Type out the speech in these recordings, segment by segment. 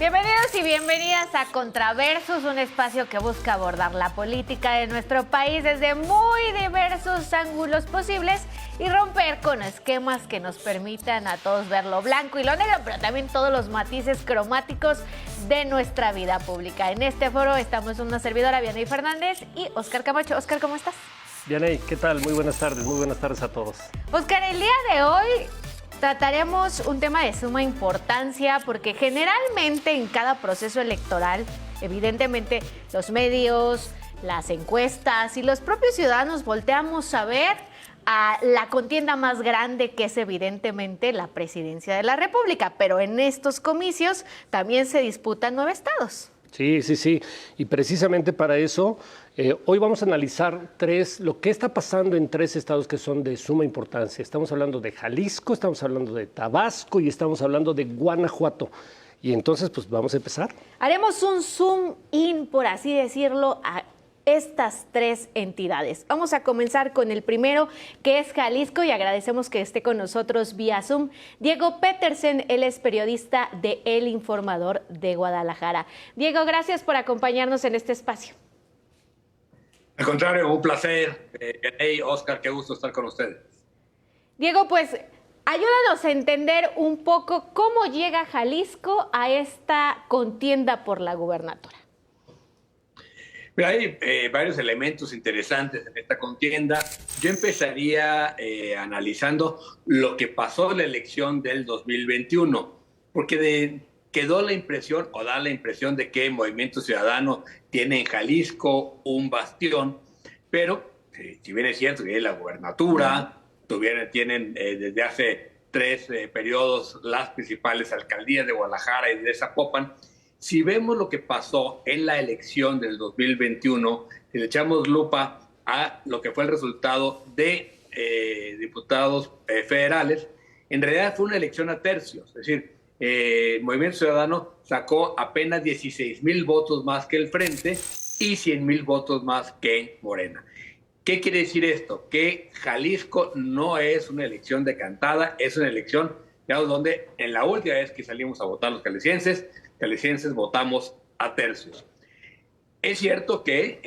Bienvenidos y bienvenidas a Contraversus, un espacio que busca abordar la política de nuestro país desde muy diversos ángulos posibles y romper con esquemas que nos permitan a todos ver lo blanco y lo negro, pero también todos los matices cromáticos de nuestra vida pública. En este foro estamos una servidora, Vianey Fernández, y Oscar Camacho. Oscar, ¿cómo estás? Vianey, ¿qué tal? Muy buenas tardes a todos. Oscar, el día de hoy trataremos un tema de suma importancia porque generalmente en cada proceso electoral, evidentemente los medios, las encuestas y los propios ciudadanos volteamos a ver a la contienda más grande, que es evidentemente la presidencia de la República, pero en estos comicios también se disputan 9 estados. Sí. Y precisamente para eso, hoy vamos a analizar lo que está pasando en 3 estados que son de suma importancia. Estamos hablando de Jalisco, estamos hablando de Tabasco y estamos hablando de Guanajuato. Y entonces, pues vamos a empezar. Haremos un zoom in, por así decirlo, a estas 3 entidades. Vamos a comenzar con el primero, que es Jalisco, y agradecemos que esté con nosotros vía Zoom Diego Petersen. Él es periodista de El Informador de Guadalajara. Diego, gracias por acompañarnos en este espacio. Al contrario, un placer. Hey, Oscar, qué gusto estar con ustedes. Diego, pues ayúdanos a entender un poco cómo llega Jalisco a esta contienda por la gubernatura. Mira, hay varios elementos interesantes en esta contienda. Yo empezaría analizando lo que pasó en la elección del 2021, porque quedó la impresión, o da la impresión, de que Movimiento Ciudadano tiene en Jalisco un bastión, pero si bien es cierto que hay la gubernatura, tienen desde hace 3 periodos las principales alcaldías de Guadalajara y de Zapopan. Si vemos lo que pasó en la elección del 2021, si le echamos lupa a lo que fue el resultado de diputados federales, en realidad fue una elección a tercios. Es decir, Movimiento Ciudadano sacó apenas 16,000 votos más que el Frente y 100,000 votos más que Morena. ¿Qué quiere decir esto? Que Jalisco no es una elección de cantada, es una elección, digamos, donde en la última vez que salimos a votar los jaliscienses votamos a tercios. Es cierto que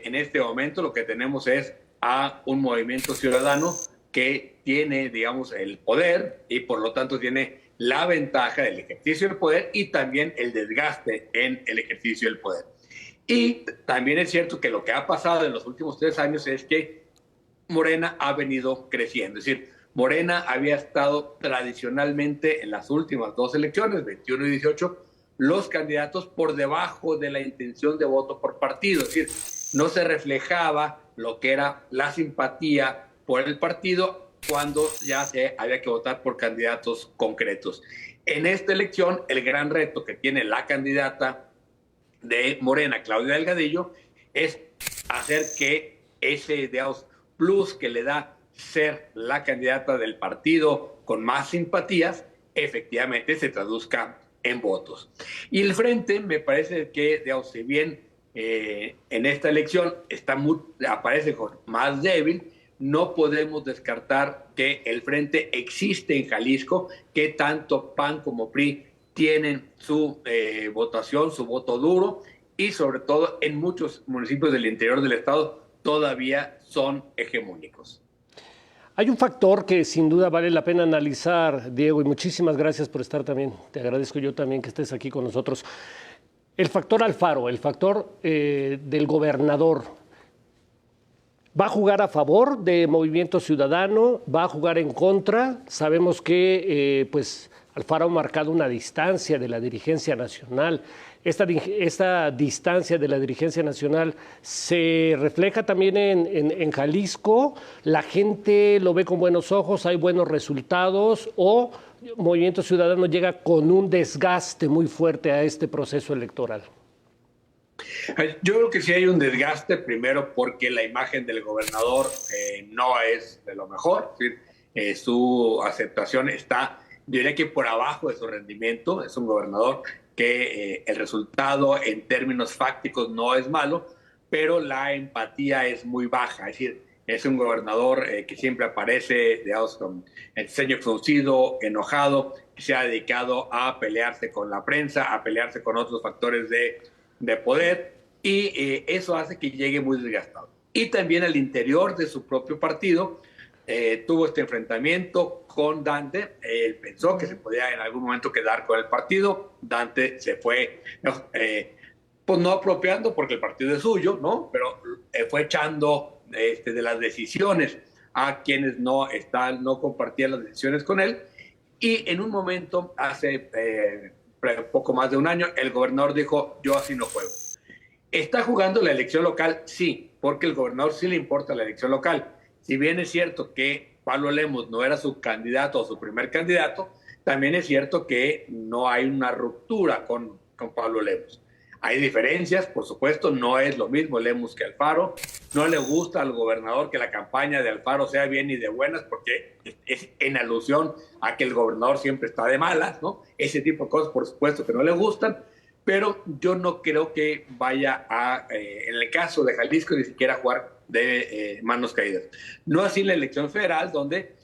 en este momento lo que tenemos es a un Movimiento Ciudadano que tiene, digamos, el poder y por lo tanto tiene la ventaja del ejercicio del poder y también el desgaste en el ejercicio del poder. Y también es cierto que lo que ha pasado en los últimos 3 años es que Morena ha venido creciendo. Es decir, Morena había estado tradicionalmente en las últimas 2 elecciones, 21 y 18, los candidatos por debajo de la intención de voto por partido. Es decir, no se reflejaba lo que era la simpatía por el partido cuando ya había que votar por candidatos concretos. En esta elección, el gran reto que tiene la candidata de Morena, Claudia Delgadillo, es hacer que ese, digamos, plus que le da ser la candidata del partido con más simpatías, efectivamente se traduzca en votos. Y el Frente, me parece que, digamos, si bien en esta elección aparece más débil, no podemos descartar que el Frente existe en Jalisco, que tanto PAN como PRI tienen su votación, su voto duro, y sobre todo en muchos municipios del interior del estado todavía son hegemónicos. Hay un factor que sin duda vale la pena analizar, Diego, y muchísimas gracias por estar también. Te agradezco yo también que estés aquí con nosotros. El factor Alfaro, el factor del gobernador. ¿Va a jugar a favor de Movimiento Ciudadano? ¿Va a jugar en contra? Sabemos que pues Alfaro ha marcado una distancia de la dirigencia nacional. Esta distancia de la dirigencia nacional se refleja también en Jalisco. ¿La gente lo ve con buenos ojos? ¿Hay buenos resultados? ¿O Movimiento Ciudadano llega con un desgaste muy fuerte a este proceso electoral? Yo creo que sí hay un desgaste, primero porque la imagen del gobernador no es de lo mejor. Su aceptación está, diría que por abajo de su rendimiento. Es un gobernador que el resultado en términos fácticos no es malo, pero la empatía es muy baja. Es decir, es un gobernador que siempre aparece, digamos, con el ceño fruncido, enojado, se ha dedicado a pelearse con la prensa, a pelearse con otros factores de poder, y eso hace que llegue muy desgastado. Y también al interior de su propio partido tuvo este enfrentamiento con Dante. Él pensó que se podía en algún momento quedar con el partido. Dante se fue, pues no apropiando porque el partido es suyo, ¿no? Pero fue echando de las decisiones a quienes no compartían las decisiones con él. Y en un momento, hace poco más de un año, el gobernador dijo: yo así no juego. ¿Está jugando la elección local? Sí, porque al gobernador sí le importa la elección local. Si bien es cierto que Pablo Lemus no era su candidato o su primer candidato, también es cierto que no hay una ruptura con Pablo Lemus. Hay diferencias, por supuesto, no es lo mismo Lemus que Alfaro. No le gusta al gobernador que la campaña de Alfaro sea bien y de buenas, porque es en alusión a que el gobernador siempre está de malas, ¿no? Ese tipo de cosas, por supuesto, que no le gustan, pero yo no creo que vaya en el caso de Jalisco, ni siquiera jugar de manos caídas. No así en la elección federal, donde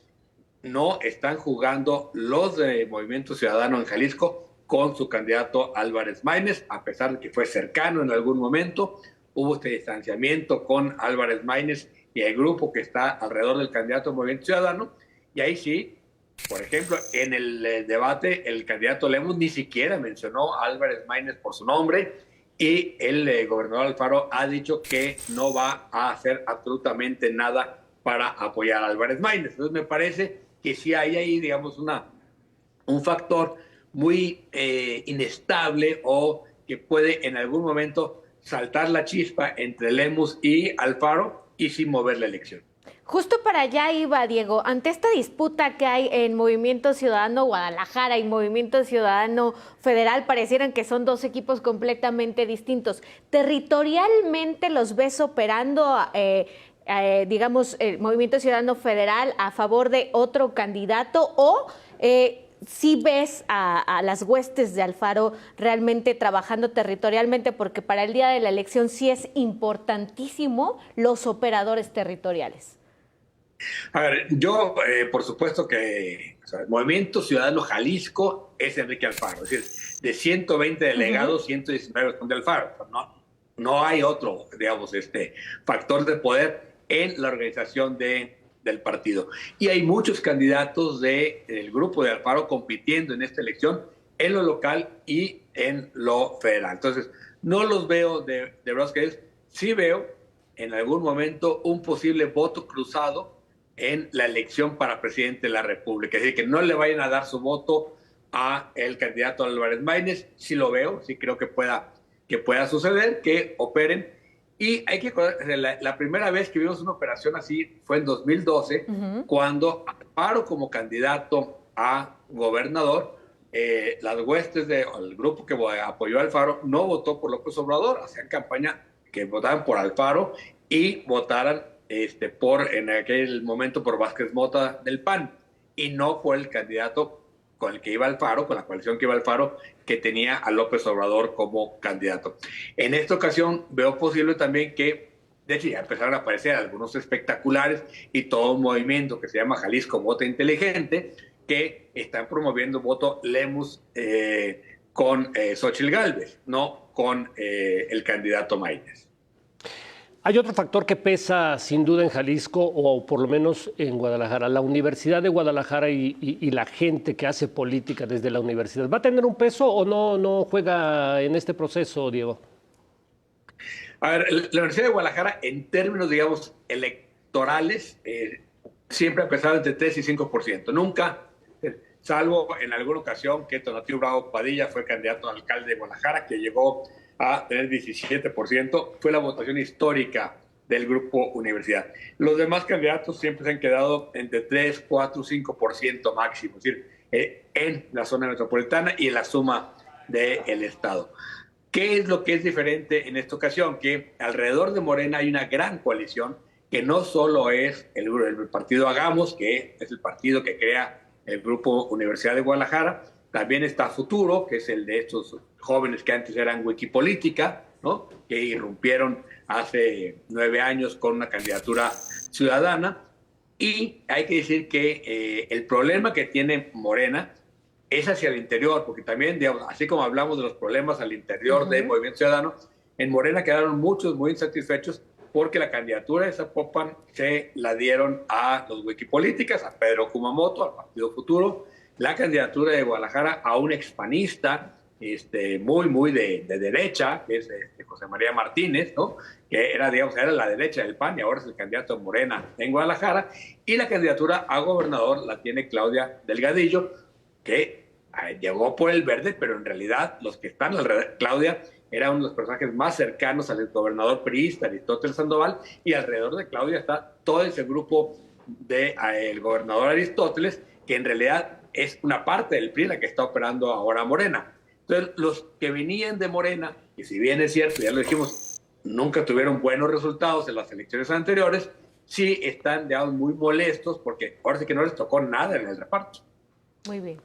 no están jugando los de Movimiento Ciudadano en Jalisco con su candidato Álvarez Maínez, a pesar de que fue cercano en algún momento. Hubo este distanciamiento con Álvarez Maínez y el grupo que está alrededor del candidato Movimiento Ciudadano, y ahí sí, por ejemplo, en el debate el candidato Lemus ni siquiera mencionó a Álvarez Maínez por su nombre, y el gobernador Alfaro ha dicho que no va a hacer absolutamente nada para apoyar a Álvarez Maínez. Entonces me parece que sí hay ahí, digamos, un factor muy inestable, o que puede en algún momento saltar la chispa entre Lemus y Alfaro y sin mover la elección. Justo para allá iba, Diego. Ante esta disputa que hay en Movimiento Ciudadano Guadalajara y Movimiento Ciudadano Federal, parecieran que son dos equipos completamente distintos. ¿Territorialmente los ves operando, digamos, el Movimiento Ciudadano Federal a favor de otro candidato, o sí ves a las huestes de Alfaro realmente trabajando territorialmente? Porque para el día de la elección sí es importantísimo los operadores territoriales. A ver, yo por supuesto que el Movimiento Ciudadano Jalisco es Enrique Alfaro. Es decir, de 120 delegados, 119 son de Alfaro. No hay otro, digamos, factor de poder en la organización del partido. Y hay muchos candidatos del grupo de Alfaro compitiendo en esta elección, en lo local y en lo federal. Entonces, no los veo de verdad que sí veo en algún momento un posible voto cruzado en la elección para presidente de la República. Es decir, que no le vayan a dar su voto a el candidato Álvarez Maínez. Sí lo veo, sí creo que pueda suceder, que operen. Y hay que la primera vez que vimos una operación así fue en 2012, cuando Alfaro, como candidato a gobernador, las huestes del grupo que apoyó a Alfaro no votó por López Obrador, hacían campaña que votaran por Alfaro y votaran en aquel momento por Vázquez Mota del PAN, y no por el candidato con el que iba Alfaro, con la coalición que iba Alfaro, que tenía a López Obrador como candidato. En esta ocasión veo posible también que, de hecho, ya empezaron a aparecer algunos espectaculares y todo un movimiento que se llama Jalisco Vota Inteligente, que están promoviendo voto Lemus con Xóchitl Gálvez, no con el candidato Maínez. Hay otro factor que pesa sin duda en Jalisco, o por lo menos en Guadalajara. La Universidad de Guadalajara y la gente que hace política desde la universidad. ¿Va a tener un peso o no juega en este proceso, Diego? A ver, la Universidad de Guadalajara, en términos, digamos, electorales, siempre ha pesado entre 3 y 5%. Nunca, salvo en alguna ocasión que Tonatiuh Bravo Padilla fue candidato a alcalde de Guadalajara, que llegó a tener 17%, fue la votación histórica del grupo Universidad. Los demás candidatos siempre se han quedado entre 3, 4, 5% máximo, es decir, en la zona metropolitana y en la suma del Estado. ¿Qué es lo que es diferente en esta ocasión? Que alrededor de Morena hay una gran coalición, que no solo es el partido Hagamos, que es el partido que crea el grupo Universidad de Guadalajara. También está Futuro, que es el de estos jóvenes que antes eran Wikipolítica, ¿no?, que irrumpieron hace 9 años con una candidatura ciudadana. Y hay que decir que el problema que tiene Morena es hacia el interior, porque también, digamos, así como hablamos de los problemas al interior del Movimiento Ciudadano, en Morena quedaron muchos muy insatisfechos porque la candidatura de Zapopan se la dieron a los wikipolíticas, a Pedro Kumamoto, al Partido Futuro, la candidatura de Guadalajara a un expanista muy de derecha, que es José María Martínez, ¿no? Que era, digamos, era la derecha del PAN y ahora es el candidato de Morena en Guadalajara, y la candidatura a gobernador la tiene Claudia Delgadillo, que llegó por el verde, pero en realidad los que están alrededor de Claudia era uno de los personajes más cercanos al gobernador priista Aristóteles Sandoval, y alrededor de Claudia está todo ese grupo del gobernador Aristóteles, que en realidad es una parte del PRI la que está operando ahora Morena. Entonces, los que venían de Morena, y si bien es cierto, ya lo dijimos, nunca tuvieron buenos resultados en las elecciones anteriores, sí están, digamos, muy molestos porque ahora sí que no les tocó nada en el reparto. Muy bien.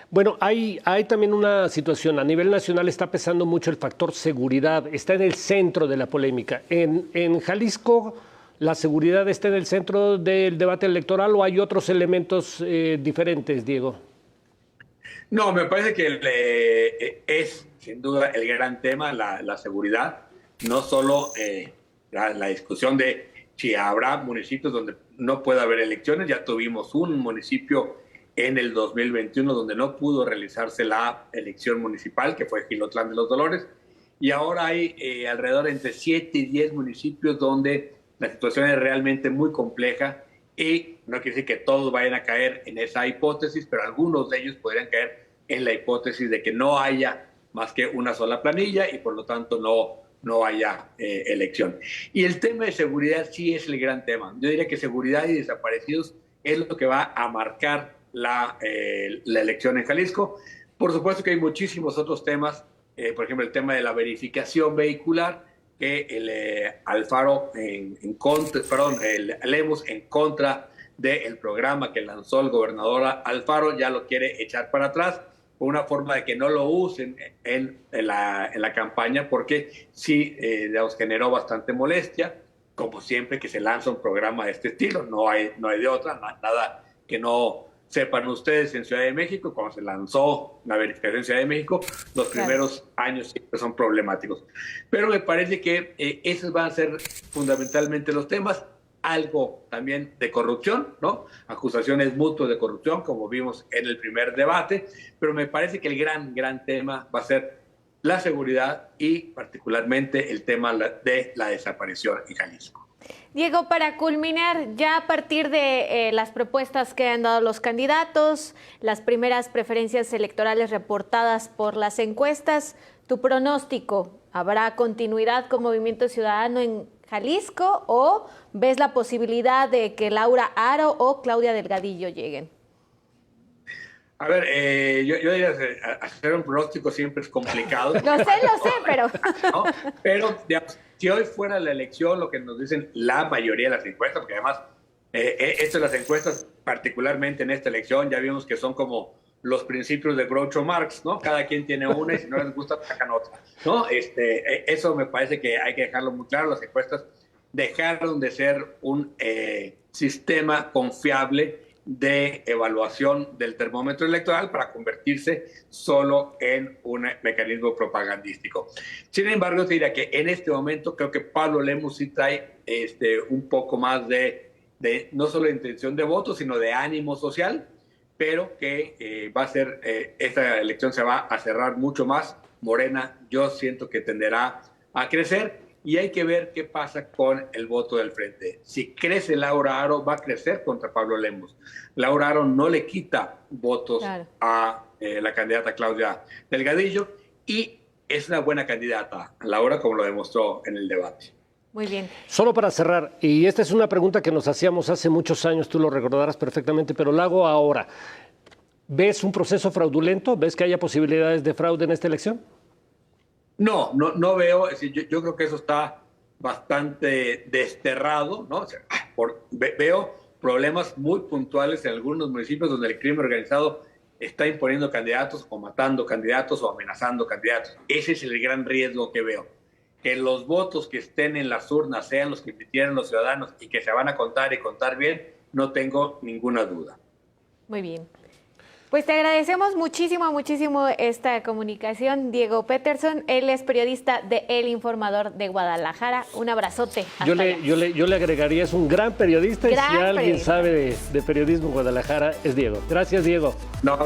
Bueno, hay también una situación. A nivel nacional está pesando mucho el factor seguridad. Está en el centro de la polémica. En Jalisco, ¿la seguridad está en el centro del debate electoral o hay otros elementos diferentes, Diego? No, me parece que es sin duda el gran tema la seguridad. No solo la discusión de si habrá municipios donde no pueda haber elecciones. Ya tuvimos un municipio en el 2021 donde no pudo realizarse la elección municipal, que fue Gilotlán de los Dolores, y ahora hay alrededor entre 7 y 10 municipios donde la situación es realmente muy compleja, y no quiere decir que todos vayan a caer en esa hipótesis, pero algunos de ellos podrían caer en la hipótesis de que no haya más que una sola planilla y por lo tanto no haya elección. Y el tema de seguridad sí es el gran tema. Yo diría que seguridad y desaparecidos es lo que va a marcar la elección en Jalisco. Por supuesto que hay muchísimos otros temas, por ejemplo, el tema de la verificación vehicular, que el Alfaro el Lemus en contra del programa que lanzó el gobernador Alfaro, ya lo quiere echar para atrás, por una forma de que no lo usen en la campaña, porque sí, digamos, generó bastante molestia, como siempre que se lanza un programa de este estilo, no hay de otra, nada que no sepan ustedes. En Ciudad de México, cuando se lanzó la verificación en Ciudad de México, los primeros años siempre son problemáticos. Pero me parece que esos van a ser fundamentalmente los temas. Algo también de corrupción, ¿no? Acusaciones mutuas de corrupción, como vimos en el primer debate, pero me parece que el gran tema va a ser la seguridad y particularmente el tema de la desaparición en Jalisco. Diego, para culminar, ya a partir de las propuestas que han dado los candidatos, las primeras preferencias electorales reportadas por las encuestas, tu pronóstico, ¿habrá continuidad con Movimiento Ciudadano en Jalisco o ves la posibilidad de que Laura Haro o Claudia Delgadillo lleguen? A ver, yo diría, hacer un pronóstico siempre es complicado. Lo sé, pero... ¿no? Pero, digamos, si hoy fuera la elección, lo que nos dicen la mayoría de las encuestas, porque además, esto de las encuestas, particularmente en esta elección, ya vimos que son como los principios de Groucho Marx, ¿no? Cada quien tiene una y si no les gusta, sacan otra, ¿no? Eso me parece que hay que dejarlo muy claro. Las encuestas dejaron de ser un sistema confiable de evaluación del termómetro electoral para convertirse solo en un mecanismo propagandístico. Sin embargo, te diría que en este momento creo que Pablo Lemus sí trae un poco más de no solo de intención de voto, sino de ánimo social, pero que va a ser, esta elección se va a cerrar mucho más. Morena, yo siento que tenderá a crecer, y hay que ver qué pasa con el voto del frente. Si crece Laura Haro, va a crecer contra Pablo Lemus. Laura Haro no le quita votos a la candidata Claudia Delgadillo, y es una buena candidata, Laura, como lo demostró en el debate. Muy bien. Solo para cerrar, y esta es una pregunta que nos hacíamos hace muchos años, tú lo recordarás perfectamente, pero la hago ahora. ¿Ves un proceso fraudulento? ¿Ves que haya posibilidades de fraude en esta elección? No veo. Es decir, yo creo que eso está bastante desterrado, ¿no? O sea, veo problemas muy puntuales en algunos municipios donde el crimen organizado está imponiendo candidatos o matando candidatos o amenazando candidatos. Ese es el gran riesgo que veo. Que los votos que estén en las urnas sean los que emitieron los ciudadanos y que se van a contar y contar bien, no tengo ninguna duda. Muy bien. Pues te agradecemos muchísimo, muchísimo esta comunicación, Diego Peterson. Él es periodista de El Informador de Guadalajara. Un abrazote. Yo le agregaría, es un gran periodista y si alguien sabe de periodismo en Guadalajara es Diego. Gracias, Diego. No,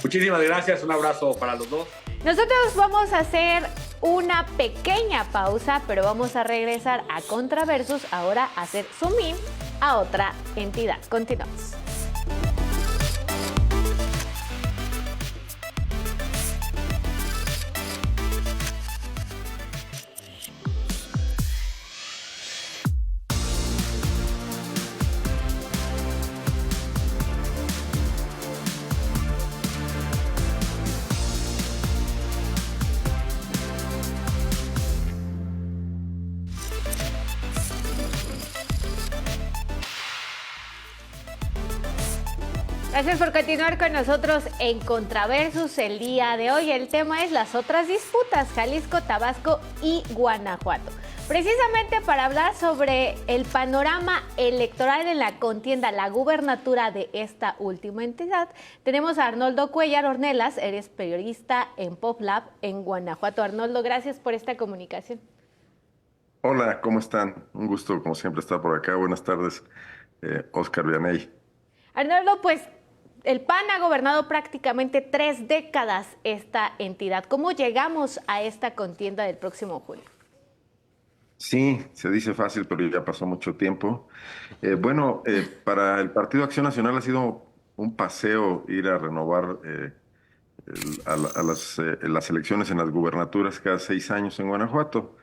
muchísimas gracias. Un abrazo para los dos. Nosotros vamos a hacer una pequeña pausa, pero vamos a regresar a Contraversus, ahora a hacer zoom in a otra entidad. Continuamos. Gracias por continuar con nosotros en Contraversus el día de hoy. El tema es las otras disputas, Jalisco, Tabasco y Guanajuato. Precisamente para hablar sobre el panorama electoral en la contienda, la gubernatura de esta última entidad, tenemos a Arnoldo Cuellar Ornelas, eres periodista en PopLab en Guanajuato. Arnoldo, gracias por esta comunicación. Hola, ¿cómo están? Un gusto, como siempre, estar por acá. Buenas tardes, Oscar Vianey. Arnoldo, pues el PAN ha gobernado prácticamente 3 décadas esta entidad. ¿Cómo llegamos a esta contienda del próximo julio? Sí, se dice fácil, pero ya pasó mucho tiempo. Para el Partido Acción Nacional ha sido un paseo ir a renovar las elecciones en las gubernaturas cada 6 años en Guanajuato,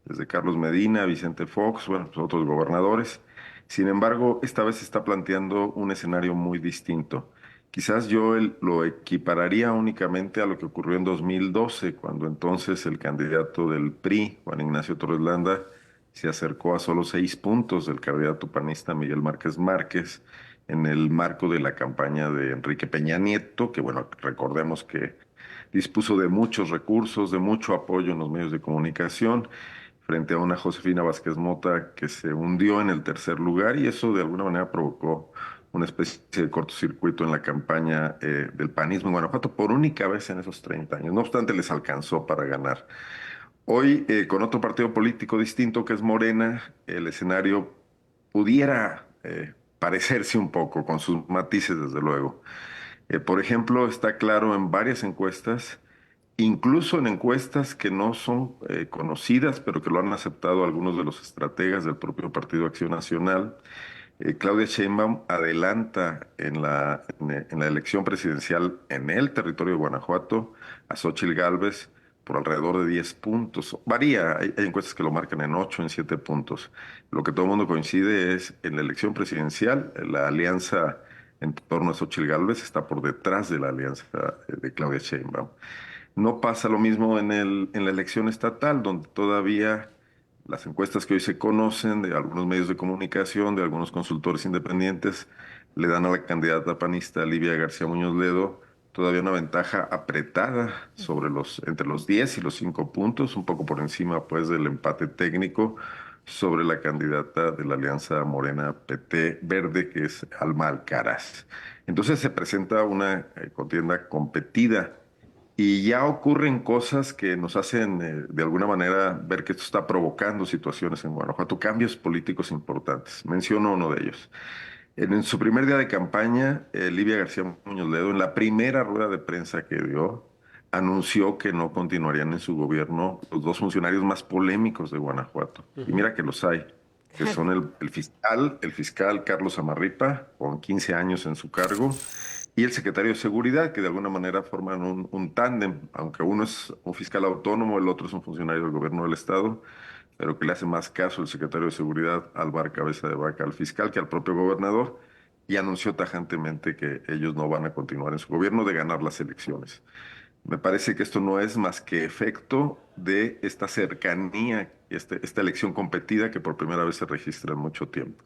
desde Carlos Medina, Vicente Fox, pues otros gobernadores. Sin embargo, esta vez se está planteando un escenario muy distinto. Quizás yo lo equipararía únicamente a lo que ocurrió en 2012, cuando entonces el candidato del PRI, Juan Ignacio Torres Landa, se acercó a solo 6 puntos del candidato panista Miguel Márquez Márquez en el marco de la campaña de Enrique Peña Nieto, que bueno, recordemos que dispuso de muchos recursos, de mucho apoyo en los medios de comunicación, frente a una Josefina Vázquez Mota que se hundió en el 3er lugar, y eso de alguna manera provocó una especie de cortocircuito en la campaña del panismo en Guanajuato por única vez en esos 30 años. No obstante, les alcanzó para ganar. Hoy, con otro partido político distinto que es Morena, el escenario pudiera parecerse un poco, con sus matices desde luego. Por ejemplo, está claro en varias encuestas, incluso en encuestas que no son conocidas, pero que lo han aceptado algunos de los estrategas del propio Partido Acción Nacional, Claudia Sheinbaum adelanta en la elección presidencial en el territorio de Guanajuato a Xóchitl Gálvez por alrededor de 10 puntos. Varía, hay encuestas que lo marcan en 8, en 7 puntos. Lo que todo el mundo coincide es en la elección presidencial, la alianza en torno a Xóchitl Gálvez está por detrás de la alianza de Claudia Sheinbaum. No pasa lo mismo en la elección estatal, donde todavía las encuestas que hoy se conocen de algunos medios de comunicación, de algunos consultores independientes, le dan a la candidata panista Livia García Muñoz Ledo todavía una ventaja apretada entre los 10 y los 5 puntos, un poco por encima pues del empate técnico sobre la candidata de la Alianza Morena PT Verde, que es Alma Alcaraz. Entonces se presenta una contienda competida. Y ya ocurren cosas que nos hacen, de alguna manera, ver que esto está provocando situaciones en Guanajuato, cambios políticos importantes. Menciono uno de ellos. En su primer día de campaña, Livia García Muñoz Ledo, en la primera rueda de prensa que dio, anunció que no continuarían en su gobierno los 2 funcionarios más polémicos de Guanajuato. Y mira que los hay, que son el fiscal Carlos Amarripa, con 15 años en su cargo, y el secretario de Seguridad, que de alguna manera forman un tándem, aunque uno es un fiscal autónomo, el otro es un funcionario del gobierno del Estado, pero que le hace más caso el secretario de Seguridad, Álvaro Cabeza de Vaca, al fiscal que al propio gobernador, y anunció tajantemente que ellos no van a continuar en su gobierno de ganar las elecciones. Me parece que esto no es más que efecto de esta cercanía, esta elección competida que por primera vez se registra en mucho tiempo.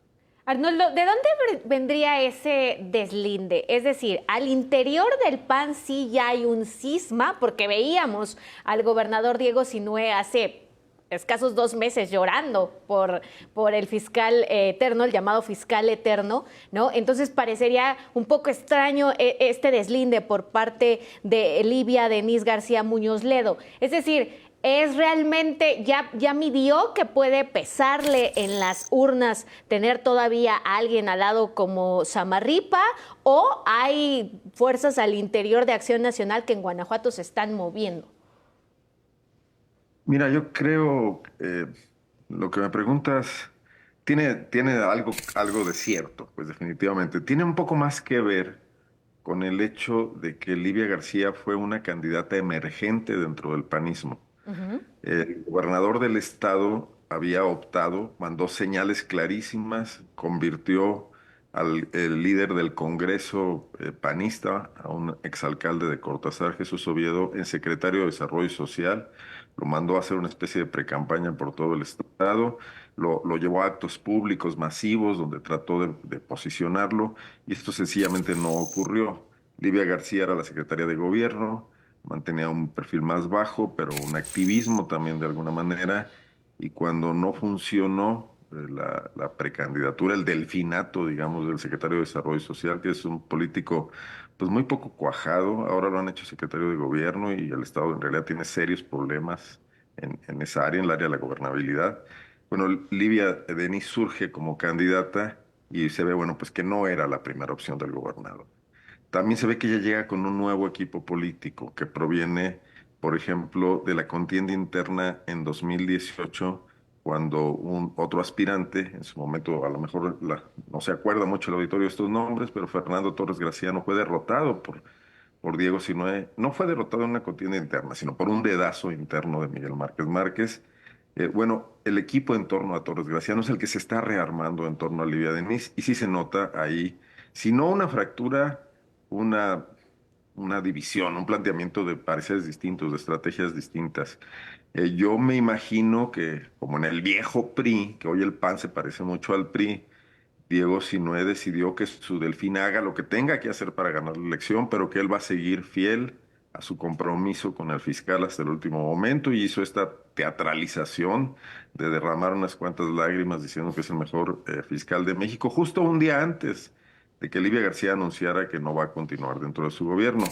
Arnoldo, ¿de dónde vendría ese deslinde? Es decir, al interior del PAN sí ya hay un cisma, porque veíamos al gobernador Diego Sinue hace escasos 2 meses llorando por el fiscal eterno, el llamado fiscal eterno, ¿no? Entonces parecería un poco extraño este deslinde por parte de Livia Denise García Muñoz Ledo. Es decir, ¿es realmente, ya midió que puede pesarle en las urnas tener todavía a alguien al lado como Samarripa, o hay fuerzas al interior de Acción Nacional que en Guanajuato se están moviendo? Mira, yo creo, lo que me preguntas tiene algo de cierto, pues definitivamente. Tiene un poco más que ver con el hecho de que Livia García fue una candidata emergente dentro del panismo. El gobernador del estado había optado, mandó señales clarísimas, convirtió al el líder del Congreso panista, a un exalcalde de Cortázar, Jesús Oviedo, en secretario de Desarrollo Social, lo mandó a hacer una especie de precampaña por todo el estado, lo llevó a actos públicos masivos donde trató de posicionarlo, y esto sencillamente no ocurrió. Livia García era la secretaria de Gobierno, mantenía un perfil más bajo, pero un activismo también de alguna manera, y cuando no funcionó la precandidatura, el delfinato, digamos, del secretario de Desarrollo Social, que es un político pues muy poco cuajado, ahora lo han hecho secretario de Gobierno y el Estado en realidad tiene serios problemas en esa área, en el área de la gobernabilidad. Bueno, Livia Denis surge como candidata y se ve, bueno, pues que no era la primera opción del gobernador. También se ve que ella llega con un nuevo equipo político que proviene, por ejemplo, de la contienda interna en 2018, cuando otro aspirante, en su momento a lo mejor no se acuerda mucho el auditorio de estos nombres, pero Fernando Torres Graciano fue derrotado por Diego Sinue. No fue derrotado en una contienda interna, sino por un dedazo interno de Miguel Márquez Márquez. Bueno, el equipo en torno a Torres Graciano es el que se está rearmando en torno a Livia Denis, y sí se nota ahí, si no una fractura, una, una división, un planteamiento de pareceres distintos, de estrategias distintas. Yo me imagino que, como en el viejo PRI, que hoy el PAN se parece mucho al PRI, Diego Sinue decidió que su Delfín haga lo que tenga que hacer para ganar la elección, pero que él va a seguir fiel a su compromiso con el fiscal hasta el último momento, y hizo esta teatralización de derramar unas cuantas lágrimas diciendo que es el mejor fiscal de México, justo un día antes de que Livia García anunciara que no va a continuar dentro de su gobierno.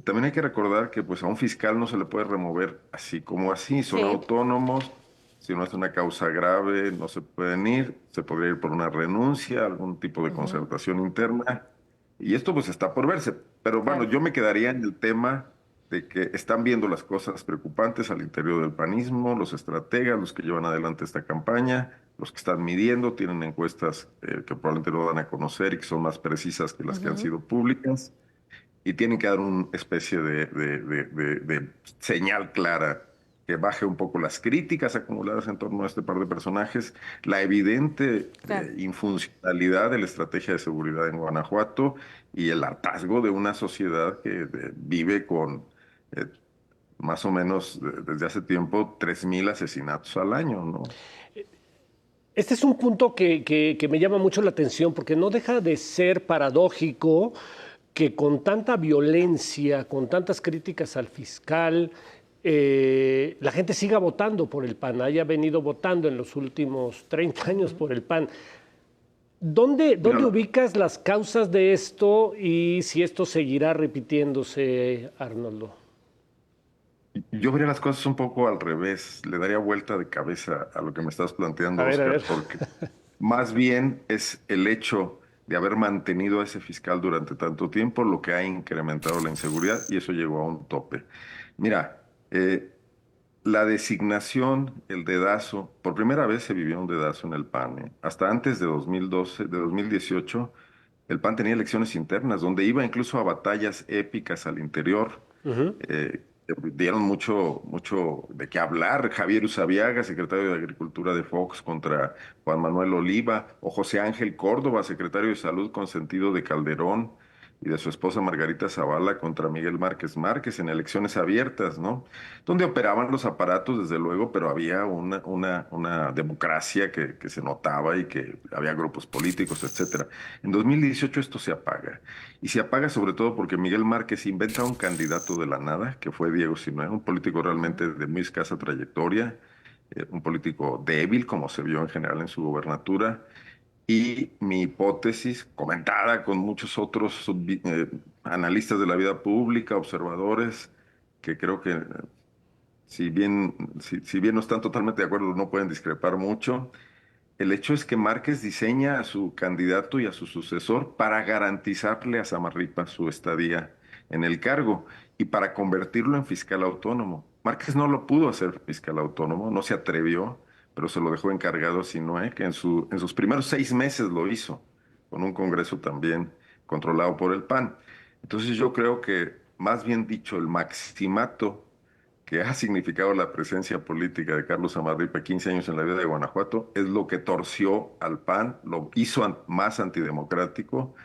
También hay que recordar que pues a un fiscal no se le puede remover así como así, son Sí. autónomos, si no es una causa grave no se pueden ir, se podría ir por una renuncia, algún tipo de concertación interna, y esto pues está por verse. Pero bueno, Claro. yo me quedaría en el tema de que están viendo las cosas preocupantes al interior del panismo, los estrategas, los que llevan adelante esta campaña, los que están midiendo, tienen encuestas que probablemente no dan a conocer y que son más precisas que las que han sido públicas, y tienen que dar una especie de señal clara que baje un poco las críticas acumuladas en torno a este par de personajes, la evidente Claro. infuncionalidad de la estrategia de seguridad en Guanajuato y el hartazgo de una sociedad que vive con eh, más o menos desde hace tiempo 3,000 asesinatos al año, ¿no? Este es un punto que me llama mucho la atención porque no deja de ser paradójico que con tanta violencia, con tantas críticas al fiscal, la gente siga votando por el PAN, haya venido votando en los últimos 30 años por el PAN. ¿Dónde Mira, ubicas las causas de esto y si esto seguirá repitiéndose, Arnoldo? yo vería las cosas un poco al revés, le daría vuelta de cabeza a lo que me estás A planteando, ver, a Oscar, ver. porque más bien es el hecho de haber mantenido a ese fiscal durante tanto tiempo lo que ha incrementado la inseguridad, y eso llegó a un tope. Mira, la designación, el dedazo, por primera vez se vivió un dedazo en el PAN, ¿eh? Hasta antes de 2012, de 2018, el PAN tenía elecciones internas donde iba incluso a batallas épicas al interior. Ujú. Dieron mucho de qué hablar. Javier Usabiaga, secretario de Agricultura de Fox, contra Juan Manuel Oliva, o José Ángel Córdoba, secretario de Salud consentido de Calderón y de su esposa Margarita Zavala, contra Miguel Márquez Márquez en elecciones abiertas, ¿no? Donde operaban los aparatos, desde luego, pero había una democracia que se notaba y que había grupos políticos, etcétera. En 2018 esto se apaga. Y se apaga sobre todo porque Miguel Márquez inventa un candidato de la nada, que fue Diego Sinue, un político realmente de muy escasa trayectoria, un político débil, como se vio en general en su gobernatura. Y mi hipótesis, comentada con muchos otros analistas de la vida pública, observadores, que creo que si bien no están totalmente de acuerdo, no pueden discrepar mucho. El hecho es que Márquez diseña a su candidato y a su sucesor para garantizarle a Samarripa su estadía en el cargo y para convertirlo en fiscal autónomo. Márquez no lo pudo hacer fiscal autónomo, no se atrevió, pero se lo dejó encargado a Sinué, que en sus primeros 6 meses lo hizo, con un Congreso también controlado por el PAN. Entonces yo creo que, más bien dicho, el maximato que ha significado la presencia política de Carlos Amarripa 15 años en la vida de Guanajuato, es lo que torció al PAN, lo hizo más antidemocrático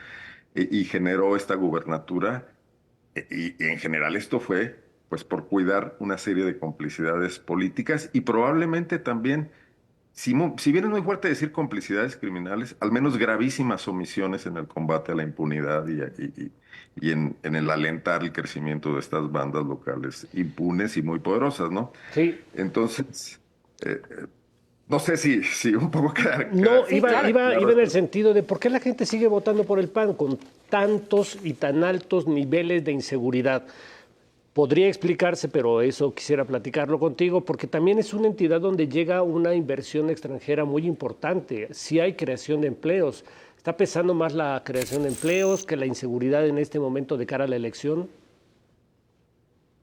y generó esta gubernatura. Y en general esto fue pues por cuidar una serie de complicidades políticas y probablemente también, si bien es muy fuerte decir complicidades criminales, al menos gravísimas omisiones en el combate a la impunidad y en el alentar el crecimiento de estas bandas locales impunes y muy poderosas, ¿no? Sí. Entonces, no sé si un poco No, Sí, iba, claro. iba, iba en el sentido de por qué la gente sigue votando por el PAN con tantos y tan altos niveles de inseguridad. Podría explicarse, pero eso quisiera platicarlo contigo, porque también es una entidad donde llega una inversión extranjera muy importante. Sí hay creación de empleos. ¿Está pesando más la creación de empleos que la inseguridad en este momento de cara a la elección?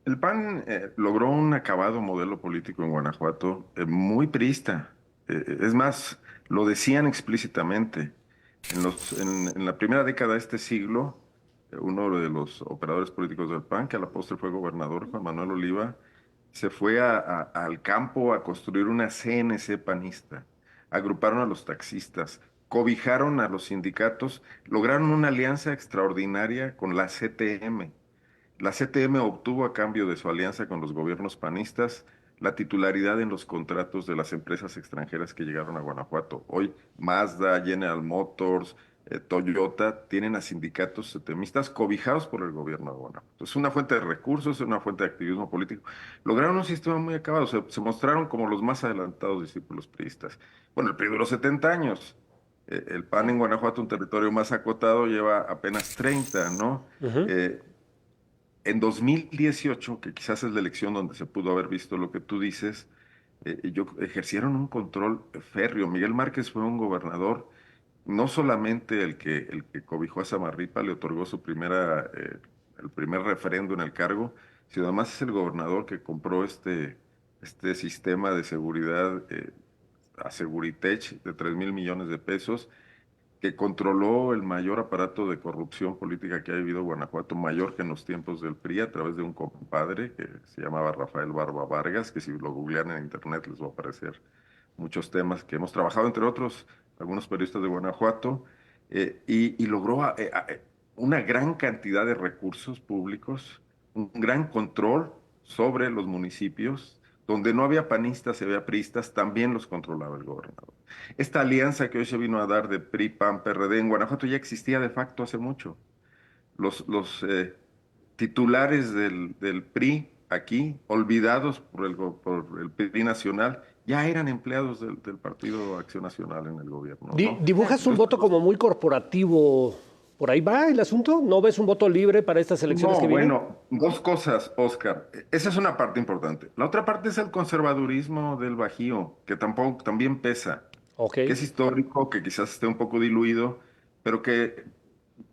el PAN logró un acabado modelo político en Guanajuato muy priista. Es más, lo decían explícitamente. En la primera década de este siglo, uno de los operadores políticos del PAN, que a la postre fue gobernador, Juan Manuel Oliva, se fue al campo a construir una CNC panista. Agruparon a los taxistas, cobijaron a los sindicatos, lograron una alianza extraordinaria con la CTM. La CTM obtuvo a cambio de su alianza con los gobiernos panistas la titularidad en los contratos de las empresas extranjeras que llegaron a Guanajuato. Hoy Mazda, General Motors, Toyota tienen a sindicatos CTMistas cobijados por el gobierno de Guanajuato. Es una fuente de recursos, es una fuente de activismo político. Lograron un sistema muy acabado, se mostraron como los más adelantados discípulos priistas. Bueno, el PRI duró 70 años. El PAN en Guanajuato, un territorio más acotado, lleva apenas 30, ¿no? Eh, en 2018, que quizás es la elección donde se pudo haber visto lo que tú dices, ejercieron un control férreo. Miguel Márquez fue un gobernador, no solamente el que cobijó a Samarripa, le otorgó el primer referendo en el cargo, sino además es el gobernador que compró este sistema de seguridad a Seguritech de 3,000 millones de pesos, que controló el mayor aparato de corrupción política que ha vivido Guanajuato, mayor que en los tiempos del PRI, a través de un compadre que se llamaba Rafael Barba Vargas, que si lo googlean en internet les va a aparecer muchos temas que hemos trabajado, entre otros, algunos periodistas de Guanajuato, y logró una gran cantidad de recursos públicos, un gran control sobre los municipios. Donde no había panistas y había priistas, también los controlaba el gobernador. Esta alianza que hoy se vino a dar de PRI, PAN, PRD en Guanajuato ya existía de facto hace mucho. Los titulares del PRI aquí, olvidados por el PRI nacional, ya eran empleados del Partido Acción Nacional en el gobierno, ¿no? Dibujas un voto como muy corporativo. ¿Por ahí va el asunto? ¿No ves un voto libre para estas elecciones No, que vienen? bueno, dos cosas, Oscar. Esa es una parte importante. La otra parte es el conservadurismo del Bajío, que tampoco también pesa, Ok. que es histórico, que quizás esté un poco diluido, pero que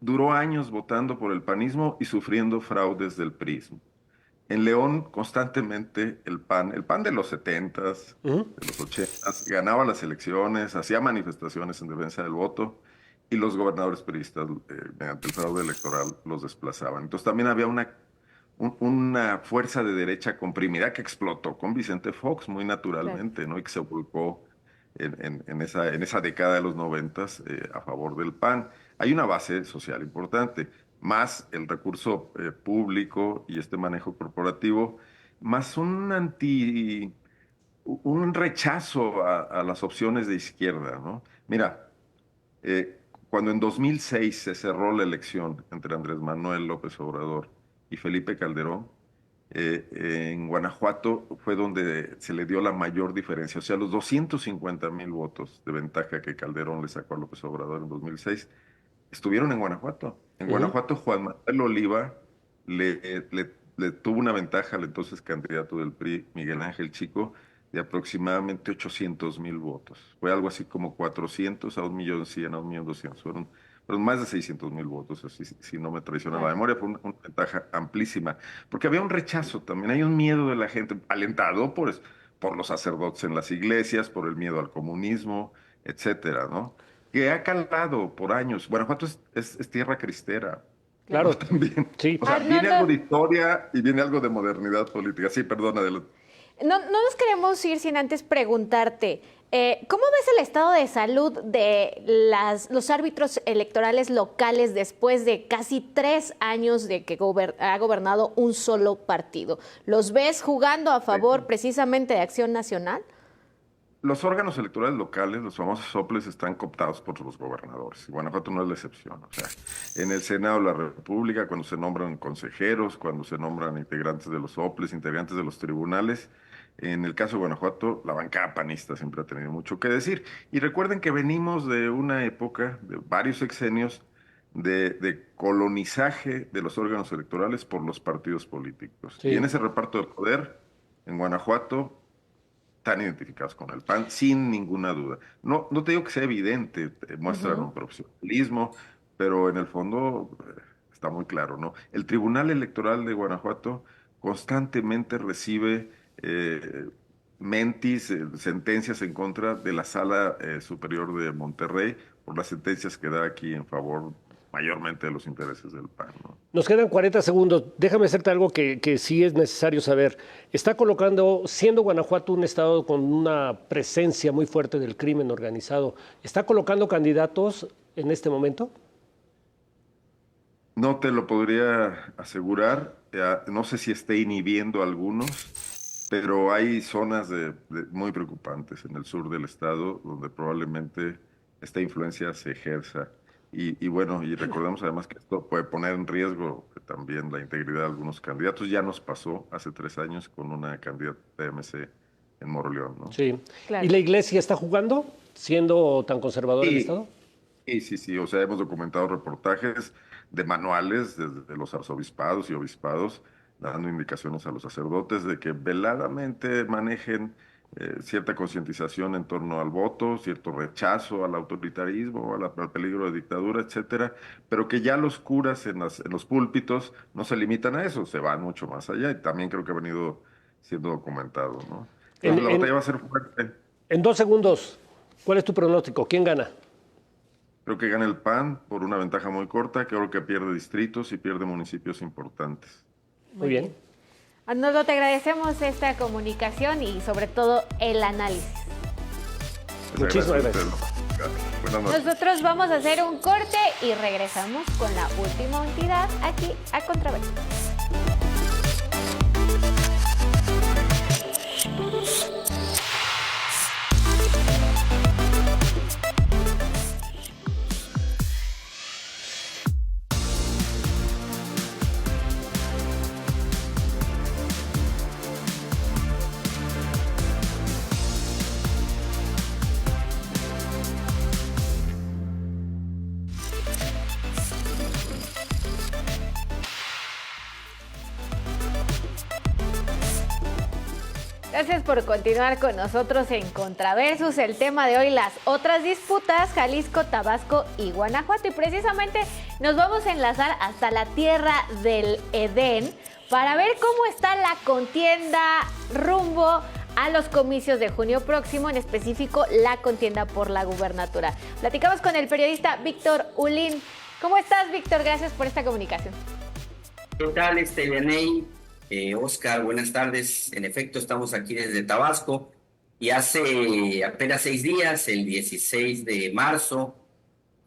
duró años votando por el panismo y sufriendo fraudes del prismo. En León, constantemente el PAN de los 70s, Ujú. de los 80s, ganaba las elecciones, hacía manifestaciones en defensa del voto y los gobernadores priistas, mediante el fraude electoral, los desplazaban. Entonces también había una fuerza de derecha comprimida que explotó con Vicente Fox muy Claro. naturalmente, ¿no? Y que se volcó en esa década de los 90 a favor del PAN. Hay una base social importante, más el recurso público y este manejo corporativo, más un rechazo a las opciones de izquierda, ¿no? Mira, cuando en 2006 se cerró la elección entre Andrés Manuel López Obrador y Felipe Calderón, en Guanajuato fue donde se le dio la mayor diferencia. O sea, los 250,000 votos de ventaja que Calderón le sacó a López Obrador en 2006 estuvieron en Guanajuato. En Ujú. Guanajuato, Juan Manuel Oliva le tuvo una ventaja al entonces candidato del PRI, Miguel Ángel Chico, de aproximadamente 800,000 votos. Fue algo así como 400 a 1,100,000, a 1,200,000. Fueron más de 600,000 votos, así, si no me traiciona la Claro. memoria. Fue una ventaja amplísima, porque había un rechazo también, hay un miedo de la gente, alentado por los sacerdotes en las iglesias, por el miedo al comunismo, etcétera, ¿no? Que ha calado por años. Guanajuato es tierra cristera. ¿No? Claro, También. sí. O sea, viene algo Arnoldo, de historia y viene algo de modernidad política. Sí, perdona, no nos queremos ir sin antes preguntarte, ¿cómo ves el estado de salud de los árbitros electorales locales después de casi 3 años de que ha gobernado un solo partido? ¿Los ves jugando a favor precisamente de Acción Nacional? los órganos electorales locales, los famosos soples, están cooptados por los gobernadores. Y Guanajuato no es la excepción. O sea, en el Senado de la República, cuando se nombran consejeros, cuando se nombran integrantes de los soples, integrantes de los tribunales, en el caso de Guanajuato, la bancada panista siempre ha tenido mucho que decir. Y recuerden que venimos de una época, de varios sexenios, de colonizaje de los órganos electorales por los partidos políticos. Y en Sí. ese reparto de poder, en Guanajuato, están identificados con el PAN, sin ninguna duda. No, no te digo que sea evidente, muestran Ujú. un profesionalismo, pero en el fondo está muy claro, ¿no? El Tribunal Electoral de Guanajuato constantemente recibe mentis, sentencias en contra de la Sala Superior de Monterrey por las sentencias que da aquí en favor mayormente de los intereses del PAN, ¿no? Nos quedan 40 segundos. Déjame hacerte algo que sí es necesario saber. Está colocando, siendo Guanajuato un estado con una presencia muy fuerte del crimen organizado, ¿está colocando candidatos en este momento? No te lo podría asegurar, no sé si esté inhibiendo a algunos, pero hay zonas muy preocupantes en el sur del estado donde probablemente esta influencia se ejerza. Y bueno, y recordemos además que esto puede poner en riesgo también la integridad de algunos candidatos. Ya nos pasó hace 3 años con una candidata de MC en Moroleón, ¿no? Sí. ¿Y Claro. la iglesia está jugando, siendo tan conservador el Y estado? Sí, sí, sí, o sea, hemos documentado reportajes de manuales desde los arzobispados y obispados, dando indicaciones a los sacerdotes de que veladamente manejen cierta concientización en torno al voto, cierto rechazo al autoritarismo, al peligro de dictadura, etcétera, pero que ya los curas en los púlpitos no se limitan a eso, se van mucho más allá y también creo que ha venido siendo documentado, ¿no? En, Entonces la batalla en, va a ser fuerte. en 2 segundos, ¿cuál es tu pronóstico? ¿Quién gana? Creo que gana el PAN por una ventaja muy corta, creo que pierde distritos y pierde municipios importantes. Muy Muy bien. bien. Arnoldo, te agradecemos esta comunicación y sobre todo el análisis. Les Muchísimas agradezco a gracias. ustedes. Buenas noches. Nosotros vamos a hacer un corte y regresamos con la última entidad aquí a Contraverso. Gracias por continuar con nosotros en Contraversus. El tema de hoy, las otras disputas, Jalisco, Tabasco y Guanajuato. Y precisamente nos vamos a enlazar hasta la tierra del Edén para ver cómo está la contienda rumbo a los comicios de junio próximo, en específico la contienda por la gubernatura. Platicamos con el periodista Víctor Ulín. ¿Cómo estás, Víctor? Gracias por esta comunicación. ¿Qué tal, Vianey? Oscar, buenas tardes. En efecto, estamos aquí desde Tabasco y hace apenas 6 días, el 16 de marzo,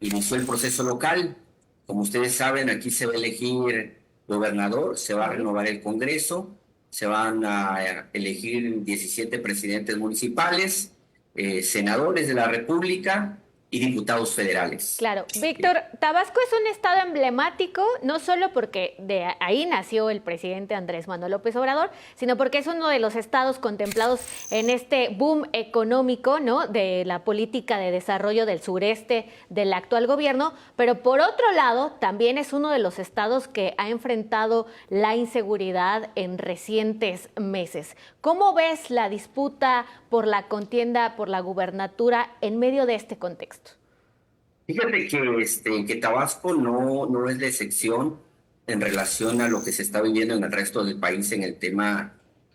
inició el proceso local. Como ustedes saben, aquí se va a elegir gobernador, se va a renovar el Congreso, se van a elegir 17 presidentes municipales, senadores de la República y diputados federales. Claro, Víctor, Tabasco es un estado emblemático, no solo porque de ahí nació el presidente Andrés Manuel López Obrador, sino porque es uno de los estados contemplados en este boom económico, ¿no?, de la política de desarrollo del sureste del actual gobierno, pero por otro lado, también es uno de los estados que ha enfrentado la inseguridad en recientes meses. ¿Cómo ves la disputa por la contienda por la gubernatura en medio de este contexto? Fíjate que Tabasco no es la excepción en relación a lo que se está viviendo en el resto del país en el tema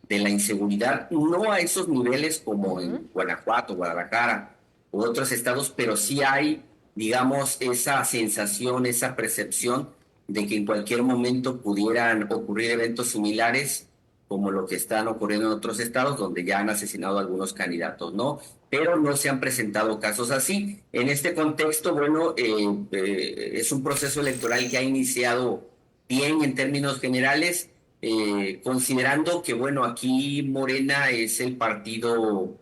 de la inseguridad, no a esos niveles como en Guanajuato, Guadalajara u otros estados, pero sí hay, digamos, esa sensación, esa percepción de que en cualquier momento pudieran ocurrir eventos similares como lo que están ocurriendo en otros estados donde ya han asesinado a algunos candidatos, ¿no? Pero no se han presentado casos así. En este contexto, bueno, es un proceso electoral que ha iniciado bien en términos generales, considerando que, bueno, aquí Morena es el partido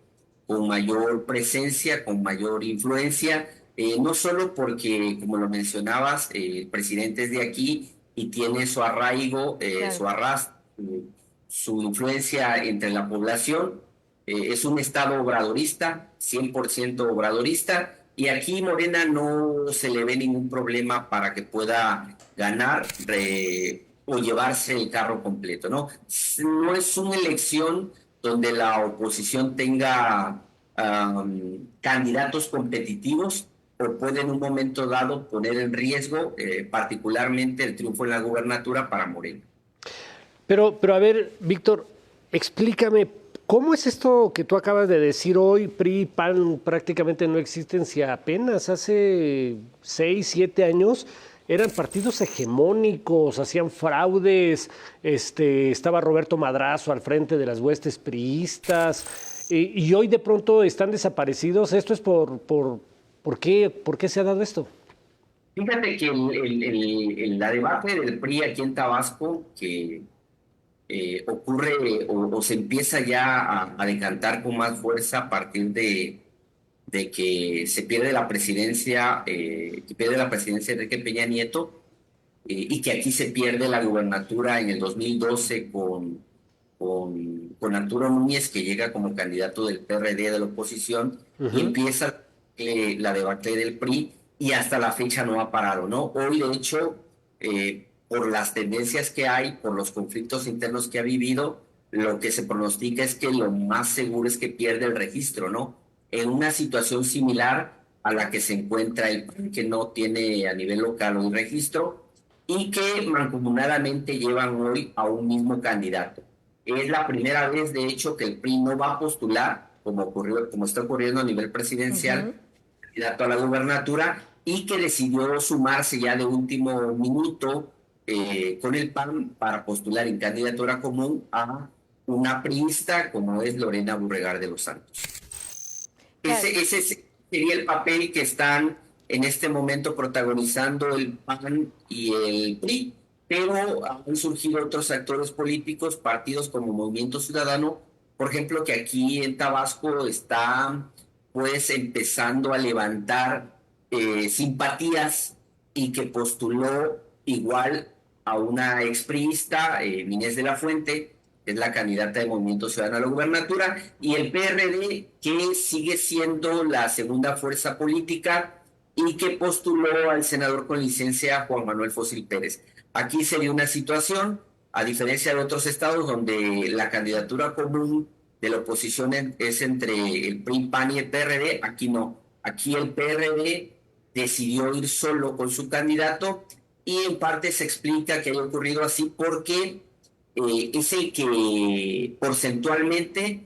con mayor presencia, con mayor influencia, no solo porque, como lo mencionabas, el presidente es de aquí y tiene su arraigo, Claro. su arrastre, su influencia entre la población. Es un estado obradorista, 100% obradorista, y aquí Morena no se le ve ningún problema para que pueda ganar o llevarse el carro completo, ¿no? No es una elección donde la oposición tenga candidatos competitivos o puede en un momento dado poner en riesgo particularmente el triunfo en la gubernatura para Morena. Pero a ver, Víctor, explícame, ¿cómo es esto que tú acabas de decir hoy? PRI y PAN prácticamente no existen, si apenas hace 6, 7 años eran partidos hegemónicos, hacían fraudes, estaba Roberto Madrazo al frente de las huestes priistas, y hoy de pronto están desaparecidos. ¿Esto es por qué se ha dado esto? Fíjate que la debate del PRI aquí en Tabasco, que ocurre o se empieza ya a decantar con más fuerza a partir de que se pierde la presidencia, Enrique Peña Nieto, y que aquí se pierde la gubernatura en el 2012 con Arturo Núñez, que llega como candidato del PRD de la oposición, y empieza la debacle del PRI, y hasta la fecha no ha parado, ¿no? Hoy, de hecho, por las tendencias que hay, por los conflictos internos que ha vivido, lo que se pronostica es que lo más seguro es que pierde el registro, ¿no? En una situación similar a la que se encuentra el PRI, que no tiene a nivel local un registro y que mancomunadamente llevan hoy a un mismo candidato. Es la primera vez, de hecho, que el PRI no va a postular, como está ocurriendo a nivel presidencial, candidato a la gubernatura, y que decidió sumarse ya de último minuto con el PAN para postular en candidatura común a una priista como es Lorena Burregar de los Santos. Claro. Ese sería el papel que están en este momento protagonizando el PAN y el PRI, pero han surgido otros actores políticos, partidos como Movimiento Ciudadano, por ejemplo, que aquí en Tabasco está pues empezando a levantar simpatías y que postuló igual a una expriista, Inés de la Fuente, que es la candidata de Movimiento Ciudadano a la gubernatura, y el PRD, que sigue siendo la segunda fuerza política y que postuló al senador con licencia Juan Manuel Fósil Pérez. Aquí sería una situación, a diferencia de otros estados donde la candidatura común de la oposición es entre el PRI, PAN y el PRD, aquí no. Aquí el PRD decidió ir solo con su candidato y en parte se explica que haya ocurrido así porque es el que porcentualmente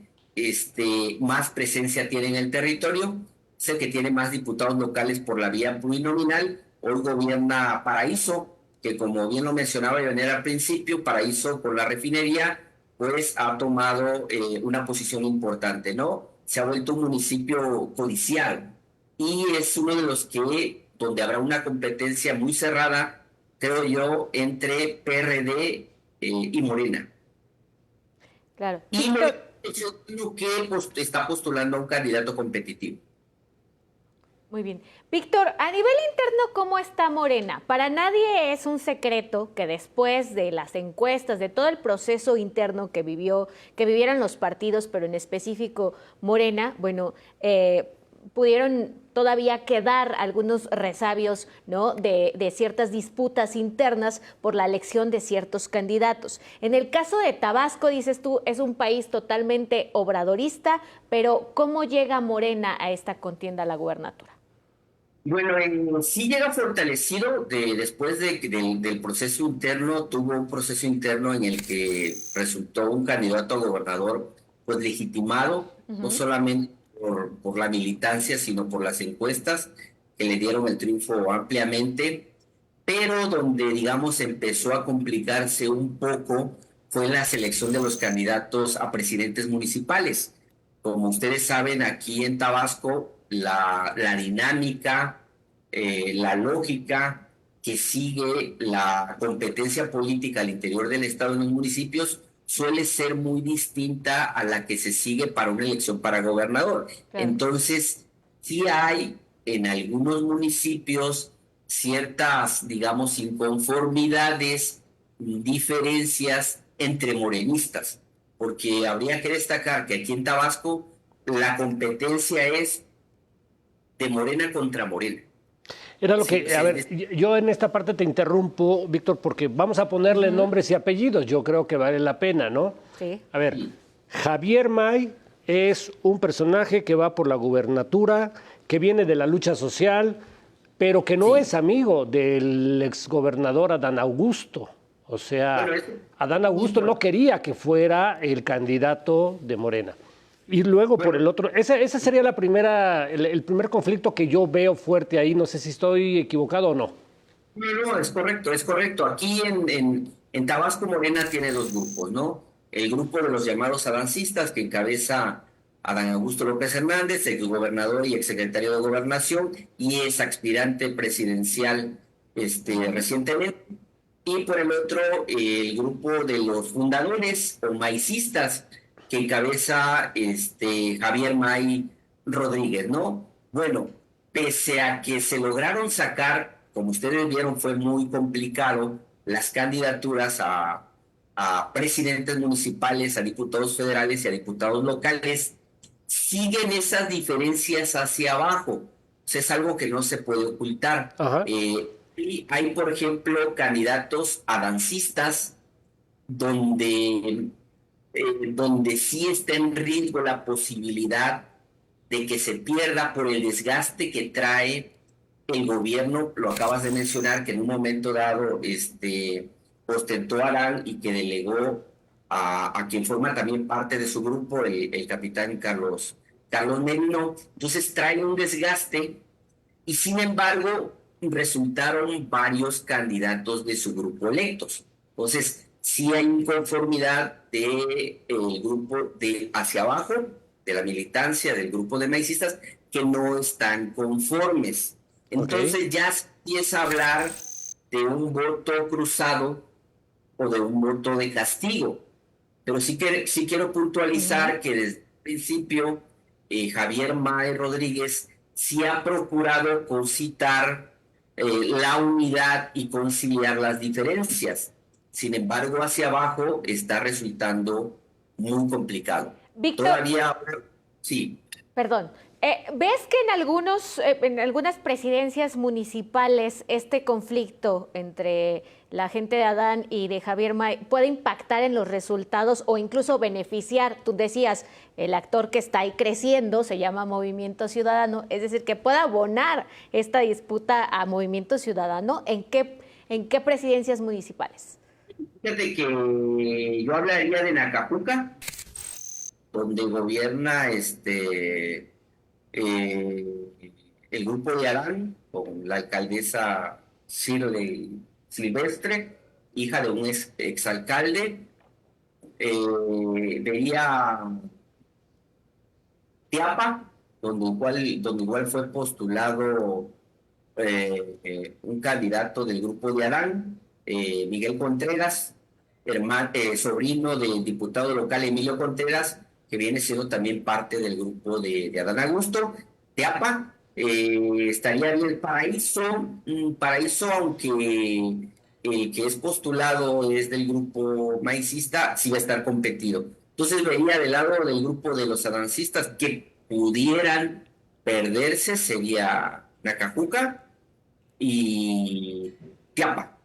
más presencia tiene en el territorio, es el que tiene más diputados locales por la vía plurinominal. Hoy gobierna Paraíso, que como bien lo mencionaba Ivonne al principio, Paraíso con la refinería, pues ha tomado una posición importante, ¿no? Se ha vuelto un municipio codicial y es uno de los donde habrá una competencia muy cerrada, creo yo, entre PRD y Morena. Claro. Y yo creo que está postulando a un candidato competitivo. Muy bien. Víctor, a nivel interno, ¿cómo está Morena? Para nadie es un secreto que después de las encuestas, de todo el proceso interno que vivieron los partidos, pero en específico Morena, bueno, pudieron todavía quedar algunos resabios, ¿no?, de ciertas disputas internas por la elección de ciertos candidatos. En el caso de Tabasco, dices tú, es un país totalmente obradorista, pero ¿cómo llega Morena a esta contienda a la gubernatura? Bueno, sí llega fortalecido después del proceso interno. Tuvo un proceso interno en el que resultó un candidato a gobernador pues legitimado, no solamente por la militancia, sino por las encuestas que le dieron el triunfo ampliamente, pero donde, digamos, empezó a complicarse un poco fue la selección de los candidatos a presidentes municipales. Como ustedes saben, aquí en Tabasco, la dinámica, la lógica que sigue la competencia política al interior del Estado en los municipios suele ser muy distinta a la que se sigue para una elección para gobernador. Claro. Entonces, sí hay en algunos municipios ciertas, digamos, inconformidades, diferencias entre morenistas, porque habría que destacar que aquí en Tabasco la competencia es de Morena contra Morena. Era lo Sí, que, sí, a ver, yo en esta parte te interrumpo, Víctor, porque vamos a ponerle nombres y apellidos, yo creo que vale la pena, ¿no? Sí. A ver, Javier May es un personaje que va por la gubernatura, que viene de la lucha social, pero que no es amigo del exgobernador Adán Augusto. O sea, Bueno, Adán Augusto no quería que fuera el candidato de Morena. Y luego por el otro, ese sería el primer conflicto que yo veo fuerte ahí, no sé si estoy equivocado o no. No, es correcto, es correcto. Aquí en Tabasco Morena tiene dos grupos, ¿no? El grupo de los llamados adancistas, que encabeza Adán Augusto López Hernández, exgobernador y exsecretario de Gobernación, y es aspirante presidencial recientemente. Y por el otro, el grupo de los fundadores o maicistas, que encabeza Javier May Rodríguez, ¿no? Bueno, pese a que se lograron sacar, como ustedes vieron, fue muy complicado las candidaturas a presidentes municipales, a diputados federales y a diputados locales, siguen esas diferencias hacia abajo. O sea, es algo que no se puede ocultar. Ajá. Y hay, por ejemplo, candidatos adancistas donde sí está en riesgo la posibilidad de que se pierda por el desgaste que trae el gobierno. Lo acabas de mencionar, que en un momento dado ostentó Arán y que delegó a quien forma también parte de su grupo, el capitán Carlos Merino. Entonces trae un desgaste y sin embargo resultaron varios candidatos de su grupo electos. Entonces, sí hay inconformidad del grupo de hacia abajo, de la militancia, del grupo de maicistas, que no están conformes. Entonces ya se empieza a hablar de un voto cruzado o de un voto de castigo. Pero sí quiero puntualizar que desde el principio Javier May Rodríguez sí ha procurado concitar la unidad y conciliar las diferencias. Sin embargo, hacia abajo está resultando muy complicado. Víctor, Todavía, sí. perdón, ¿ves que en algunas presidencias municipales este conflicto entre la gente de Adán y de Javier May puede impactar en los resultados o incluso beneficiar? Tú decías, el actor que está ahí creciendo se llama Movimiento Ciudadano, es decir, que pueda abonar esta disputa a Movimiento Ciudadano. ¿En qué presidencias municipales? Fíjate que yo hablaría de Nacapuca, donde gobierna el grupo de Adán, con la alcaldesa Shirley Silvestre, hija de un exalcalde. Vería Teapa, donde igual fue postulado un candidato del grupo de Adán, Miguel Contreras, sobrino del diputado local Emilio Contreras, que viene siendo también parte del grupo de Adán Augusto. Teapa, estaría bien Paraíso, aunque el que es postulado es del grupo maicista, sí va a estar competido. Entonces vería del lado del grupo de los adancistas que pudieran perderse, sería Nacajuca y Tiapa.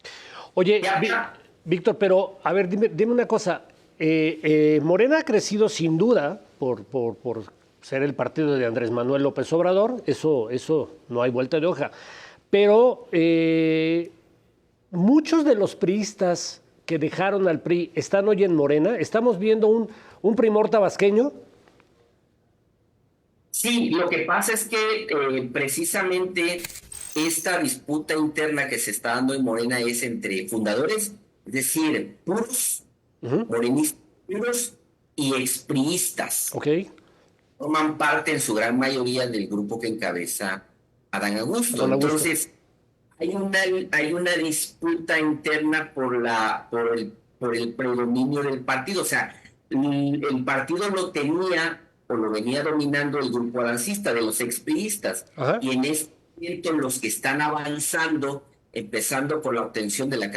Oye, Tiapa, Víctor, pero a ver, dime una cosa. Morena ha crecido sin duda por ser el partido de Andrés Manuel López Obrador, eso no hay vuelta de hoja. Pero muchos de los priistas que dejaron al PRI están hoy en Morena. Estamos viendo un primor tabasqueño. sí, lo que pasa es que precisamente esta disputa interna que se está dando en Morena es entre fundadores, es decir, puros, Ujú. morenistas puros y expriistas. Ok. Forman parte en su gran mayoría del grupo que encabeza Adán Augusto. Don Augusto. Entonces, hay una disputa interna por el predominio del partido. O sea, el partido lo tenía o lo venía dominando el grupo adancista de los expriistas. Ajá. Y en este momento los que están avanzando, empezando por la obtención de la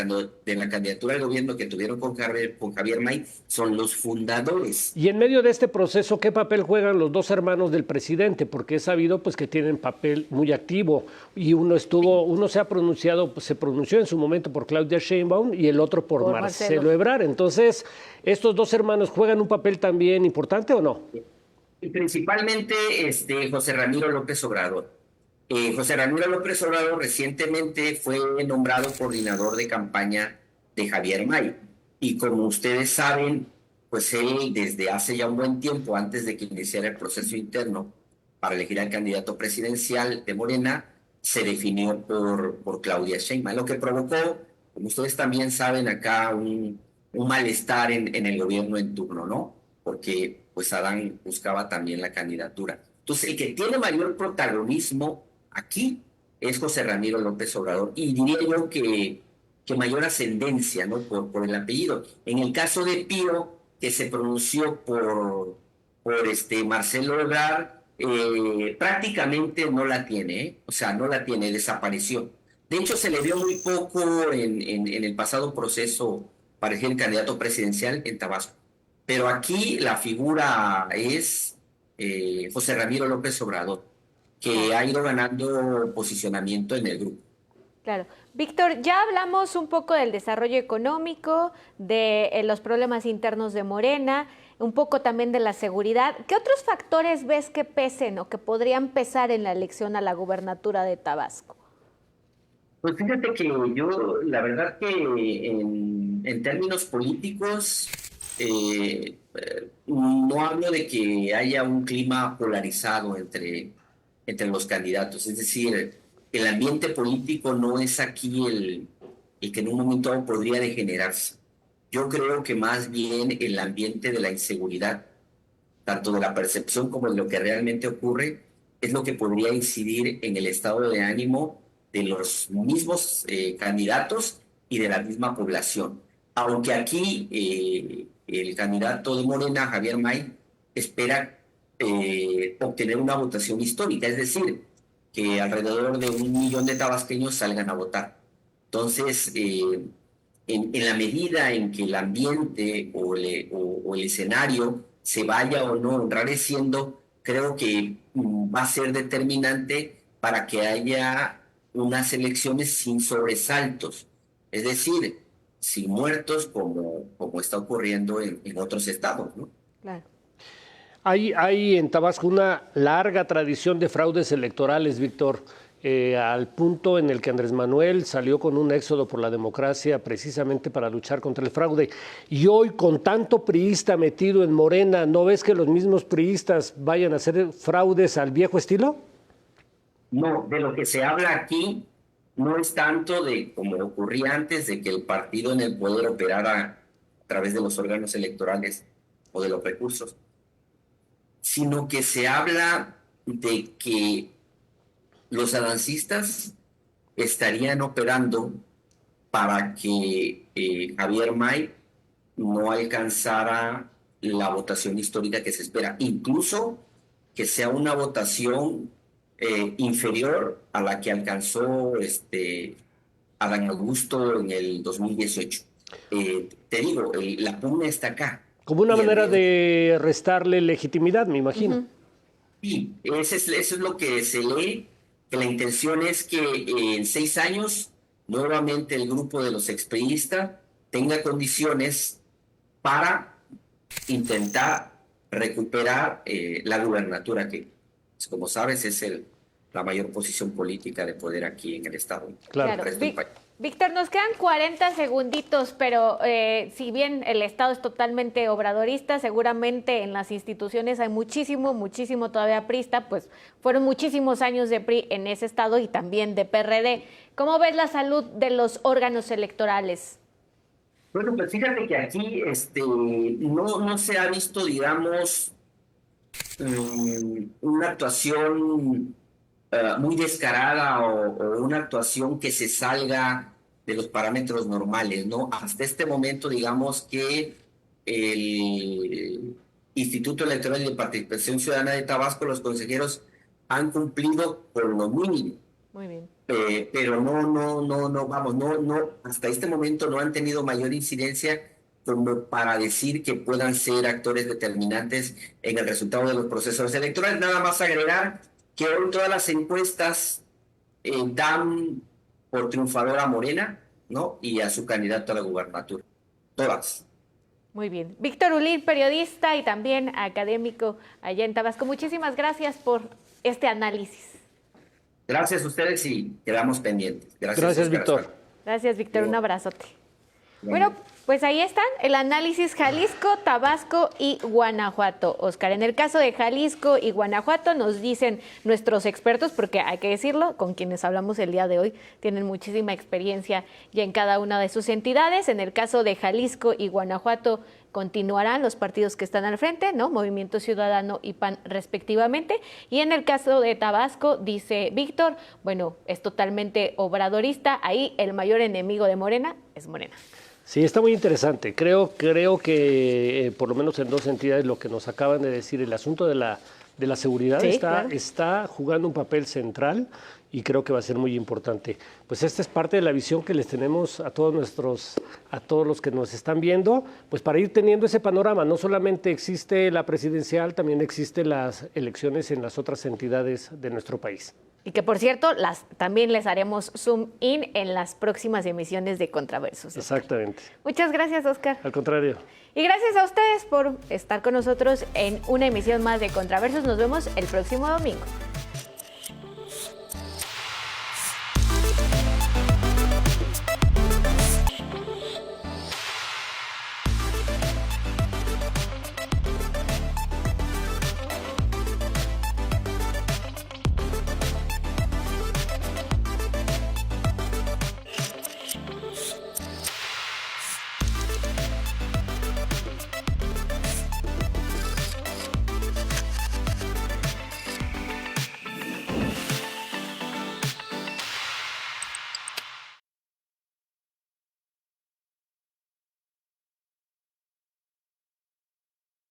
candidatura al gobierno que tuvieron con Javier May, son los fundadores. Y en medio de este proceso, ¿qué papel juegan los dos hermanos del presidente? Porque he sabido pues que tienen papel muy activo y uno se ha pronunciado, pues, se pronunció en su momento por Claudia Sheinbaum y el otro por Marcelo Ebrard. Entonces, ¿estos dos hermanos juegan un papel también importante o no? Y principalmente José Ramiro López Obrador. José Ramiro López Obrador recientemente fue nombrado coordinador de campaña de Javier May. Y como ustedes saben, pues él desde hace ya un buen tiempo, antes de que iniciara el proceso interno para elegir al candidato presidencial de Morena, se definió por Claudia Sheinbaum, lo que provocó, como ustedes también saben, acá un malestar en el gobierno en turno, ¿no? Porque pues Adán buscaba también la candidatura. Entonces, el que tiene mayor protagonismo aquí es José Ramiro López Obrador, y diría yo que mayor ascendencia, ¿no? Por el apellido. En el caso de Pío, que se pronunció por Marcelo Ebrard, prácticamente no la tiene, ¿eh? O sea, no la tiene, desapareció. De hecho, se le vio muy poco en el pasado proceso para elegir el candidato presidencial en Tabasco. Pero aquí la figura es José Ramiro López Obrador, que ha ido ganando posicionamiento en el grupo. Claro. Víctor, ya hablamos un poco del desarrollo económico, de los problemas internos de Morena, un poco también de la seguridad. ¿Qué otros factores ves que pesen o que podrían pesar en la elección a la gubernatura de Tabasco? Pues fíjate que yo, la verdad que en términos políticos, no hablo de que haya un clima polarizado entre los candidatos. Es decir, el ambiente político no es aquí el que en un momento dado podría degenerarse. Yo creo que más bien el ambiente de la inseguridad, tanto de la percepción como de lo que realmente ocurre, es lo que podría incidir en el estado de ánimo de los mismos candidatos y de la misma población. Aunque aquí el candidato de Morena, Javier May, espera obtener una votación histórica, es decir, que alrededor de 1 millón de tabasqueños salgan a votar. Entonces, en la medida en que el ambiente o el escenario se vaya o no enrareciendo, creo que va a ser determinante para que haya unas elecciones sin sobresaltos, es decir, sin muertos como está ocurriendo en otros estados, ¿no? Claro. Hay en Tabasco una larga tradición de fraudes electorales, Víctor, al punto en el que Andrés Manuel salió con un éxodo por la democracia precisamente para luchar contra el fraude. Y hoy, con tanto priista metido en Morena, ¿no ves que los mismos priistas vayan a hacer fraudes al viejo estilo? No, de lo que se habla aquí no es tanto de como ocurría antes, de que el partido en el poder operara a través de los órganos electorales o de los recursos, sino que se habla de que los adancistas estarían operando para que Javier May no alcanzara la votación histórica que se espera, incluso que sea una votación inferior a la que alcanzó Adán Augusto en el 2018. Te digo, la pugna está acá. Como una Y el manera riesgo- de restarle legitimidad, me imagino. Sí, eso es lo que se lee, que la intención es que en 6 años nuevamente el grupo de los expriistas tenga condiciones para intentar recuperar la gubernatura, que, pues, como sabes, es la mayor posición política de poder aquí en el Estado. Claro. El resto del país. Víctor, nos quedan 40 segunditos, pero si bien el Estado es totalmente obradorista, seguramente en las instituciones hay muchísimo todavía priista, pues fueron muchísimos años de PRI en ese Estado y también de PRD. ¿Cómo ves la salud de los órganos electorales? Bueno, pues fíjate que aquí no se ha visto, digamos, una actuación muy descarada o una actuación que se salga de los parámetros normales, ¿no? Hasta este momento, digamos que el Instituto Electoral y de Participación Ciudadana de Tabasco, los consejeros han cumplido con lo mínimo. Muy bien. Pero no, hasta este momento no han tenido mayor incidencia como para decir que puedan ser actores determinantes en el resultado de los procesos electorales. Nada más agregar que hoy todas las encuestas dan por triunfador a Morena, ¿no? Y a su candidato a la gubernatura. Todas. Muy bien. Víctor Ullín, periodista y también académico allá en Tabasco. Muchísimas gracias por este análisis. Gracias a ustedes y quedamos pendientes. Gracias, Oscar. Víctor. Gracias, Víctor. Un abrazote. Bueno, pues ahí están el análisis Jalisco, Tabasco y Guanajuato. Oscar, en el caso de Jalisco y Guanajuato nos dicen nuestros expertos, porque hay que decirlo, con quienes hablamos el día de hoy, tienen muchísima experiencia ya en cada una de sus entidades. En el caso de Jalisco y Guanajuato continuarán los partidos que están al frente, ¿no? Movimiento Ciudadano y PAN respectivamente. Y en el caso de Tabasco, dice Víctor, bueno, es totalmente obradorista. Ahí el mayor enemigo de Morena es Morena. Sí, está muy interesante. Creo que por lo menos en dos entidades lo que nos acaban de decir, el asunto de la seguridad Sí, claro. está jugando un papel central y creo que va a ser muy importante. Pues esta es parte de la visión que les tenemos a todos los que nos están viendo, pues para ir teniendo ese panorama. No solamente existe la presidencial, también existen las elecciones en las otras entidades de nuestro país. Y que, por cierto, también les haremos zoom in en las próximas emisiones de Contraversos. Exactamente. Muchas gracias, Oscar. Al contrario. Y gracias a ustedes por estar con nosotros en una emisión más de Contraversos. Nos vemos el próximo domingo.